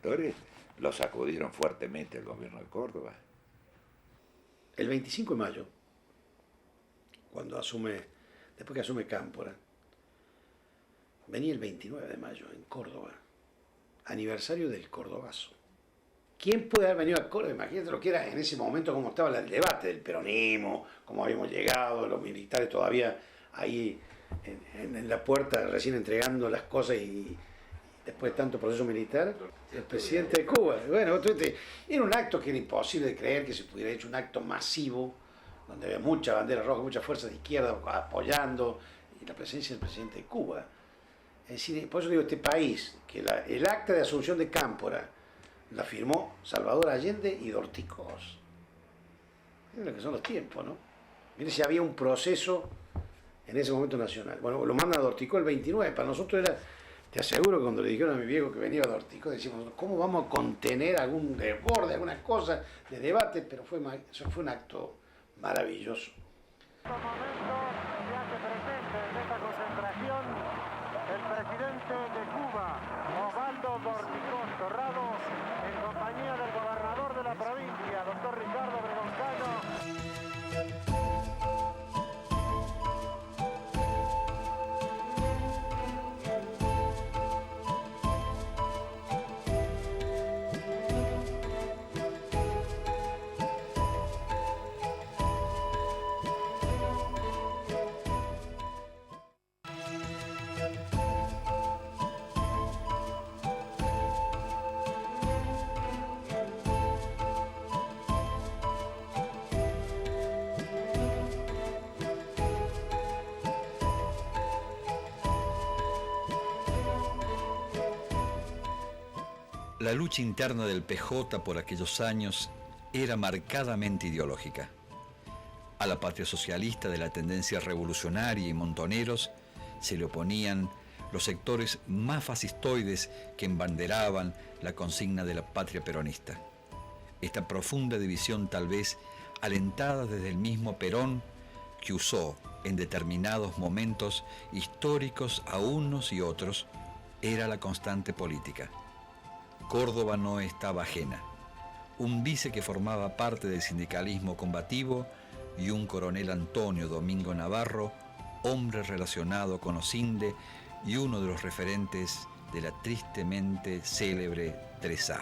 sectores lo sacudieron fuertemente el gobierno de Córdoba. El 25 de mayo, después que asume Cámpora, venía el 29 de mayo en Córdoba, aniversario del Cordobazo. ¿Quién puede haber venido a Córdoba? Imagínate lo que era en ese momento, cómo estaba el debate del peronismo, cómo habíamos llegado, los militares todavía ahí en la puerta recién entregando las cosas y después de tanto proceso militar, el presidente de Cuba. Bueno, era un acto que era imposible de creer que se pudiera hecho un acto masivo, donde había mucha bandera roja, muchas fuerzas de izquierda apoyando, y la presencia del presidente de Cuba. Es decir, por eso digo, este país, que el acta de asunción de Cámpora la firmó Salvador Allende y Dorticós. Miren lo que son los tiempos, ¿no? Miren si había un proceso en ese momento nacional. Bueno, lo mandan a Dorticós el 29, para nosotros era... Te aseguro que cuando le dijeron a mi viejo que venía a Dorticós, decíamos, ¿cómo vamos a contener algún desborde, alguna cosa de debate? Pero eso fue un acto maravilloso. En este momento se hace presente en esta concentración el presidente de Cuba, Osvaldo Dorticós Torrado, en compañía del gobernador de la provincia, doctor Ricardo Obregón Cano. La lucha interna del PJ por aquellos años era marcadamente ideológica. A la patria socialista de la tendencia revolucionaria y montoneros se le oponían los sectores más fascistoides que embanderaban la consigna de la patria peronista. Esta profunda división, tal vez alentada desde el mismo Perón, que usó en determinados momentos históricos a unos y otros, era la constante política. Córdoba no estaba ajena. Un vice que formaba parte del sindicalismo combativo y un coronel Antonio Domingo Navarro, hombre relacionado con Osinde y uno de los referentes de la tristemente célebre 3A.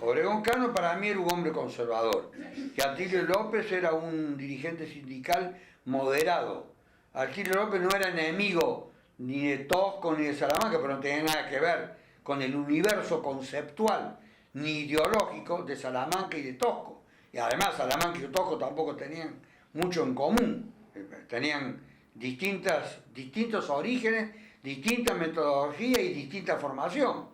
Obregón Cano para mí era un hombre conservador, que Atilio López era un dirigente sindical moderado. Atilio López no era enemigo ni de Tosco ni de Salamanca, pero no tenía nada que ver con el universo conceptual ni ideológico de Salamanca y de Tosco. Y además Salamanca y Tosco tampoco tenían mucho en común, tenían distintos orígenes, distinta metodología y distinta formación.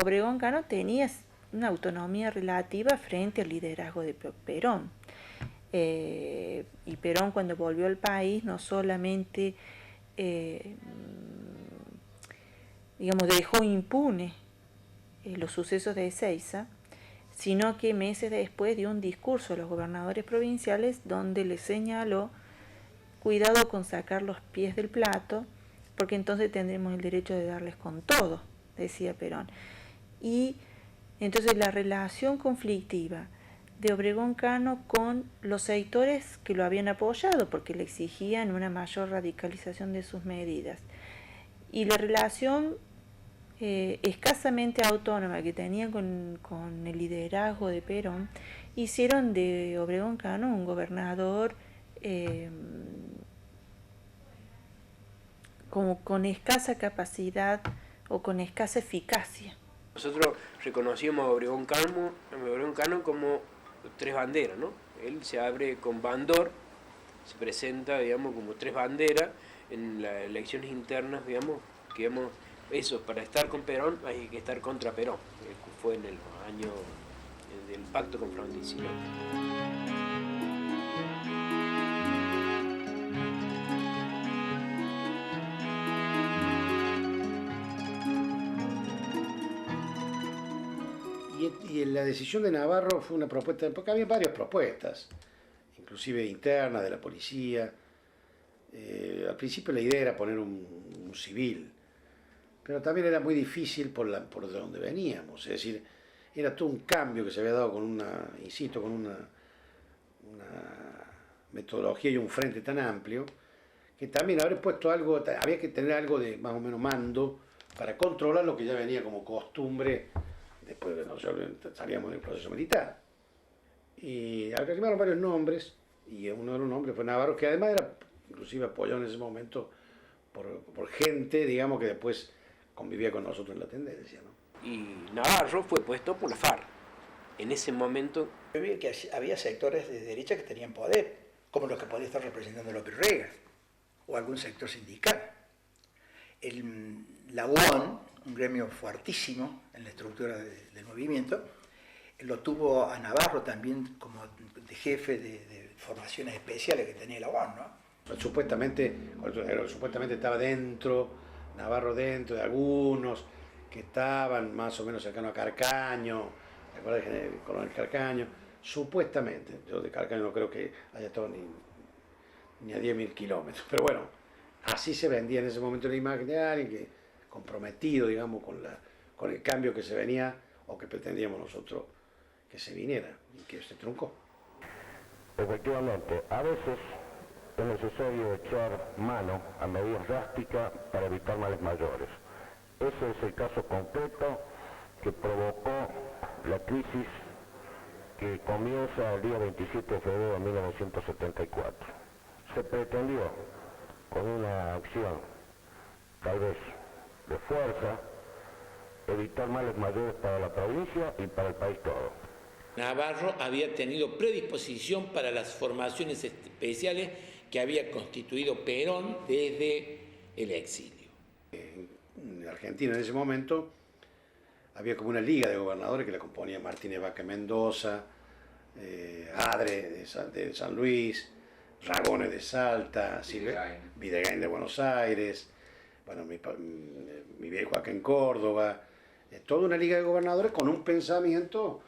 Obregón Cano tenía una autonomía relativa frente al liderazgo de Perón. Y Perón, cuando volvió al país, no solamente dejó impune los sucesos de Ezeiza, sino que meses después dio un discurso a los gobernadores provinciales donde les señaló: cuidado con sacar los pies del plato, porque entonces tendremos el derecho de darles con todo, decía Perón. Y entonces la relación conflictiva de Obregón Cano con los sectores que lo habían apoyado, porque le exigían una mayor radicalización de sus medidas, y la relación escasamente autónoma que tenía con el liderazgo de Perón, hicieron de Obregón Cano un gobernador como con escasa capacidad o con escasa eficacia. Nosotros reconocíamos a Obregón Cano como tres banderas, ¿no? Él se abre con Bandor, se presenta, digamos, como tres banderas en las elecciones internas, digamos, eso, para estar con Perón hay que estar contra Perón. Fue en el año del pacto con Frondizi, ¿no? Y la decisión de Navarro fue una propuesta, porque había varias propuestas, inclusive internas de la policía. Al principio la idea era poner un civil, pero también era muy difícil por donde veníamos, es decir, era todo un cambio que se había dado con una metodología y un frente tan amplio, que también haber puesto algo, había que tener algo de más o menos mando para controlar lo que ya venía como costumbre después de nosotros salíamos del proceso militar. Y arrimaron varios nombres, y uno de los nombres fue Navarro, que además era inclusive apoyado en ese momento por gente, digamos, que después convivía con nosotros en la tendencia, ¿no? Y Navarro fue puesto por la FARC. En ese momento Yo vi que había sectores de derecha que tenían poder, como los que podía estar representando López Rega, o algún sector sindical. La UON, un gremio fuertísimo en la estructura del movimiento, lo tuvo a Navarro también como de jefe de formaciones especiales que tenía la UON, ¿no? Supuestamente estaba Navarro dentro de algunos que estaban más o menos cercanos a Carcaño, ¿te acuerdas del coronel Carcaño? Supuestamente, yo de Carcaño no creo que haya estado ni a 10.000 kilómetros, pero bueno, así se vendía en ese momento la imagen de alguien que comprometido, digamos, con el cambio que se venía o que pretendíamos nosotros que se viniera y que se truncó. Efectivamente, a veces es necesario echar mano a medidas drásticas para evitar males mayores. Ese es el caso concreto que provocó la crisis que comienza el día 27 de febrero de 1974. Se pretendió, con una acción tal vez de fuerza, evitar males mayores para la provincia y para el país todo. Navarro había tenido predisposición para las formaciones especiales que había constituido Perón desde el exilio. En Argentina en ese momento había como una liga de gobernadores que la componía Martínez Vaca Mendoza, Adre de San Luis, Ragones de Salta, Videgain de Buenos Aires, bueno, mi viejo acá en Córdoba, toda una liga de gobernadores con un pensamiento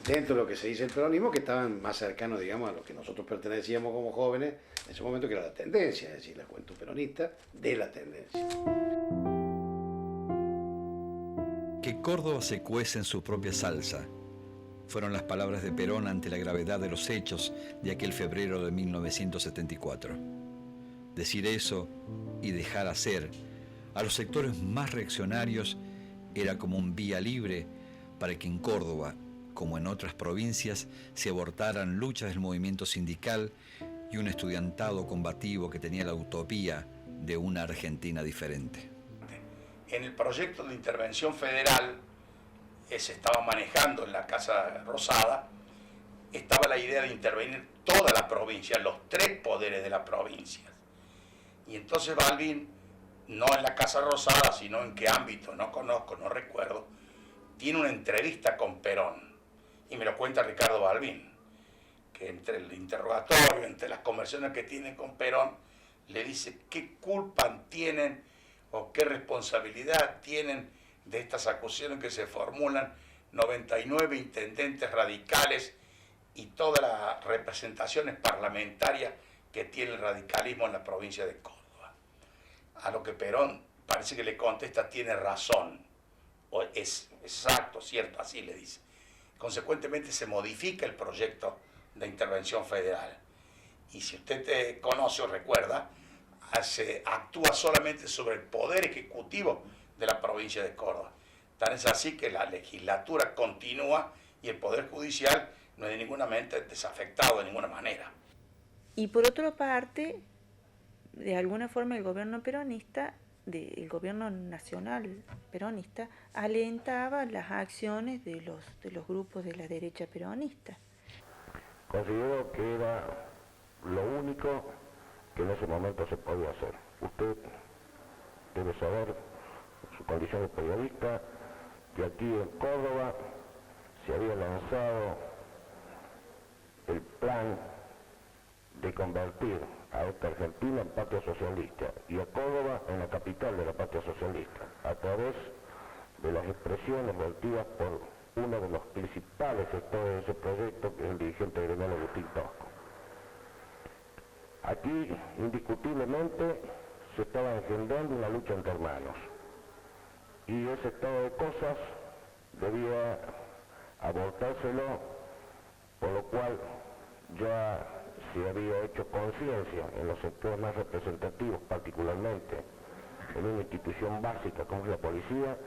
dentro de lo que se dice el peronismo, que estaban más cercanos, digamos, a lo que nosotros pertenecíamos como jóvenes en ese momento, que era la tendencia, es decir, la juventud peronista de la tendencia. Que Córdoba se cuece en su propia salsa, fueron las palabras de Perón ante la gravedad de los hechos de aquel febrero de 1974. Decir eso y dejar hacer a los sectores más reaccionarios era como un vía libre para que en Córdoba, como en otras provincias, se abortaran luchas del movimiento sindical y un estudiantado combativo que tenía la utopía de una Argentina diferente. En el proyecto de intervención federal se estaba manejando en la Casa Rosada, estaba la idea de intervenir toda la provincia, los tres poderes de la provincia. Y entonces Balbín, no en la Casa Rosada, sino en qué ámbito, no conozco, no recuerdo, tiene una entrevista con Perón. Y me lo cuenta Ricardo Balbín, que entre el interrogatorio, entre las conversaciones que tiene con Perón, le dice qué culpa tienen o qué responsabilidad tienen de estas acusaciones que se formulan 99 intendentes radicales y todas las representaciones parlamentarias que tiene el radicalismo en la provincia de Córdoba. A lo que Perón parece que le contesta, tiene razón, o es exacto, cierto, así le dice. Consecuentemente se modifica el proyecto de intervención federal. Y si usted conoce o recuerda, actúa solamente sobre el poder ejecutivo de la provincia de Córdoba. Tan es así que la legislatura continúa y el poder judicial no es de ninguna manera desafectado de ninguna manera. Y por otra parte, de alguna forma el gobierno peronista, el gobierno nacional peronista, alentaba las acciones de los grupos de la derecha peronista. Considero que era lo único que en ese momento se podía hacer. Usted debe saber, en su condición de periodista, que aquí en Córdoba se había lanzado el plan de convertir a esta Argentina en patria socialista y a Córdoba en la capital de la patria socialista, a través de las expresiones vertidas por uno de los principales sectores de ese proyecto, que es el dirigente gremial Agustín Tosco. Aquí, indiscutiblemente, se estaba engendrando una lucha entre hermanos. y ese estado de cosas debía abortárselo, por lo cual ya se había hecho conciencia en los sectores más representativos, particularmente en una institución básica como es la policía,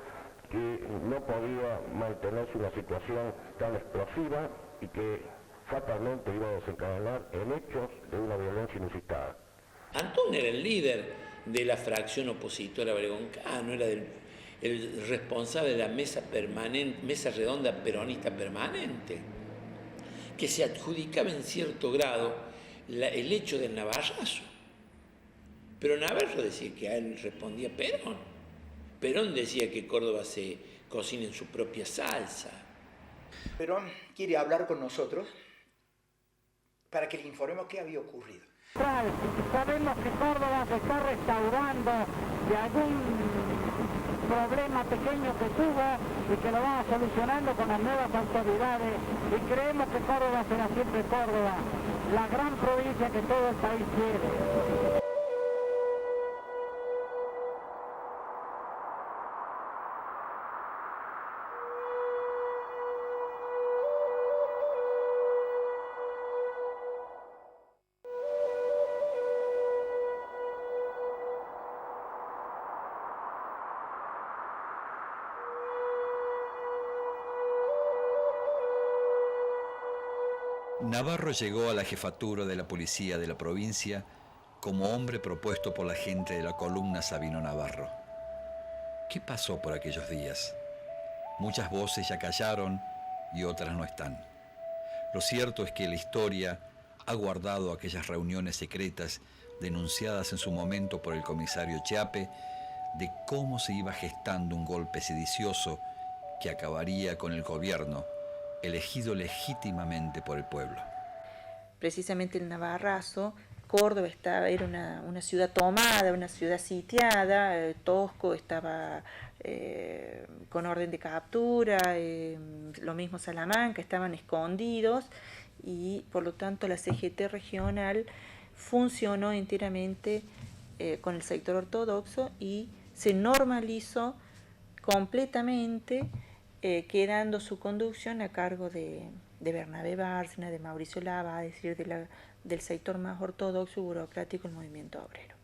que no podía mantenerse una situación tan explosiva y que fatalmente iba a desencadenar en hechos de una violencia inusitada. Antón era el líder de la fracción opositora a Obregón Cano, era el responsable de la mesa redonda peronista permanente, que se adjudicaba en cierto grado el hecho del navarrazo. Pero Navarro decía que a él respondía Perón. Perón decía que Córdoba se cocina en su propia salsa. Perón quiere hablar con nosotros para que le informemos qué había ocurrido. Sabemos que Córdoba se está restaurando de algún problema pequeño que tuvo y que lo va solucionando con las nuevas autoridades, y creemos que Córdoba será siempre Córdoba, la gran provincia que todo el país quiere. Navarro llegó a la jefatura de la policía de la provincia como hombre propuesto por la gente de la columna Sabino Navarro. ¿Qué pasó por aquellos días? Muchas voces ya callaron y otras no están. Lo cierto es que la historia ha guardado aquellas reuniones secretas denunciadas en su momento por el comisario Chiappe de cómo se iba gestando un golpe sedicioso que acabaría con el gobierno elegido legítimamente por el pueblo. Precisamente el Navarrazo, Córdoba era una ciudad tomada, una ciudad sitiada, Tosco estaba con orden de captura, lo mismo Salamanca, estaban escondidos, y por lo tanto la CGT regional funcionó enteramente con el sector ortodoxo y se normalizó completamente, quedando su conducción a cargo de Bernabé Bárcena, de Mauricio Lava, es decir, del sector más ortodoxo y burocrático del movimiento obrero.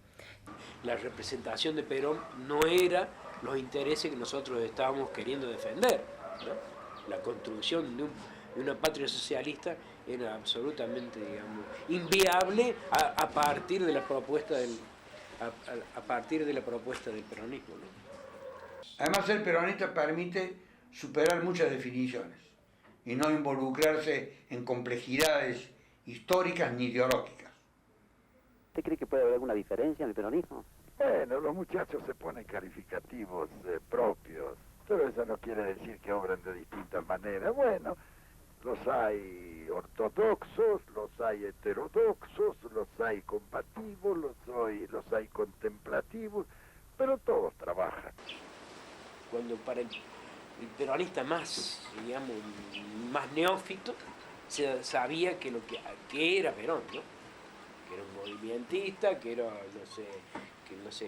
La representación de Perón no era los intereses que nosotros estábamos queriendo defender, ¿no? La construcción de una patria socialista era absolutamente, digamos, inviable a partir de la propuesta del peronismo, ¿no? Además, ser peronista permite superar muchas definiciones y no involucrarse en complejidades históricas ni ideológicas. ¿Usted cree que puede haber alguna diferencia en el peronismo? Bueno, los muchachos se ponen calificativos propios, pero eso no quiere decir que obren de distintas maneras. Bueno, los hay ortodoxos, los hay heterodoxos, los hay combativos, los hay contemplativos, pero todos trabajan. Cuando para el peronista más, digamos, más neófito, se sabía que que era Perón, ¿no? Que era un movimentista, que era,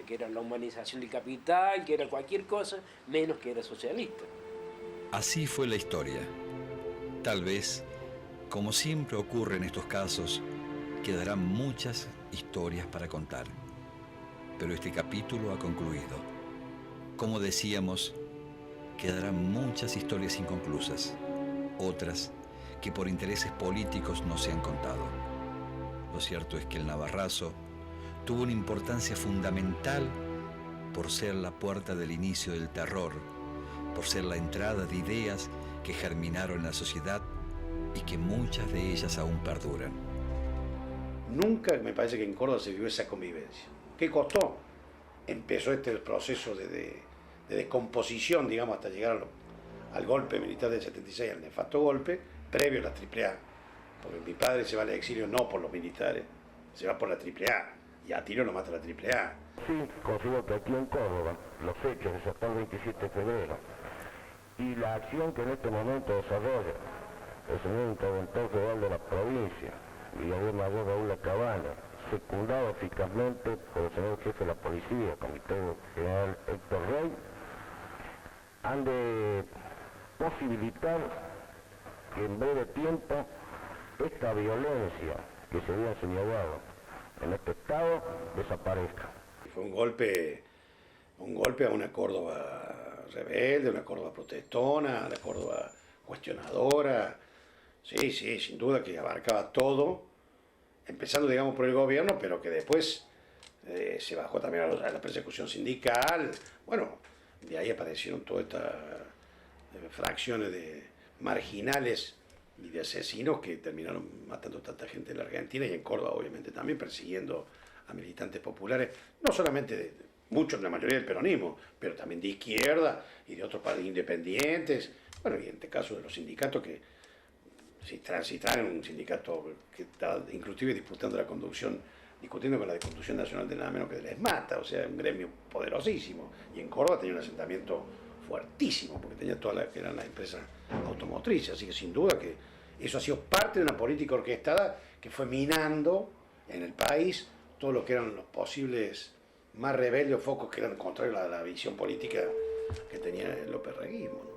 que era la humanización del capital, que era cualquier cosa, menos que era socialista. Así fue la historia. Tal vez, como siempre ocurre en estos casos, quedarán muchas historias para contar. Pero este capítulo ha concluido. Como decíamos, quedarán muchas historias inconclusas, otras que por intereses políticos no se han contado. Lo cierto es que el Navarrazo tuvo una importancia fundamental por ser la puerta del inicio del terror, por ser la entrada de ideas que germinaron en la sociedad y que muchas de ellas aún perduran. Nunca me parece que en Córdoba se vivió esa convivencia. ¿Qué costó? Empezó este proceso de descomposición, digamos, hasta llegar al golpe militar del 76, al nefasto golpe, previo a la AAA. Porque mi padre se va al exilio no por los militares, se va por la AAA, y a tiro lo mata la AAA. Sí, considero que aquí en Córdoba los hechos desataron el 27 de febrero y la acción que en este momento desarrolla el señor interventor federal de la provincia, Brigadier Mayor Raúl Cabana, secundado eficazmente por el señor jefe de la policía, Comité General Héctor Rey, han de posibilitar que en breve tiempo esta violencia que se había señalado en este Estado desaparezca. Fue un golpe a una Córdoba rebelde, una Córdoba protestona, una Córdoba cuestionadora. Sí, sin duda que abarcaba todo, empezando, digamos, por el gobierno, pero que después se bajó también a la persecución sindical. Bueno, de ahí aparecieron todas estas fracciones de marginales y de asesinos que terminaron matando tanta gente en la Argentina y en Córdoba, obviamente, también persiguiendo a militantes populares, no solamente muchos, la mayoría del peronismo, pero también de izquierda y de otros partidos independientes. Bueno, y en este caso de los sindicatos que si traen un sindicato que está inclusive discutiendo con la Conducción Nacional de nada menos que de Les Mata, o sea, un gremio poderosísimo. Y en Córdoba tenía un asentamiento fuertísimo, porque tenía todas las que eran las empresas automotrices, así que sin duda que eso ha sido parte de una política orquestada que fue minando en el país todo lo que eran los posibles más rebeldes o focos que eran contrarios a la visión política que tenía el lópezreguismo, ¿no?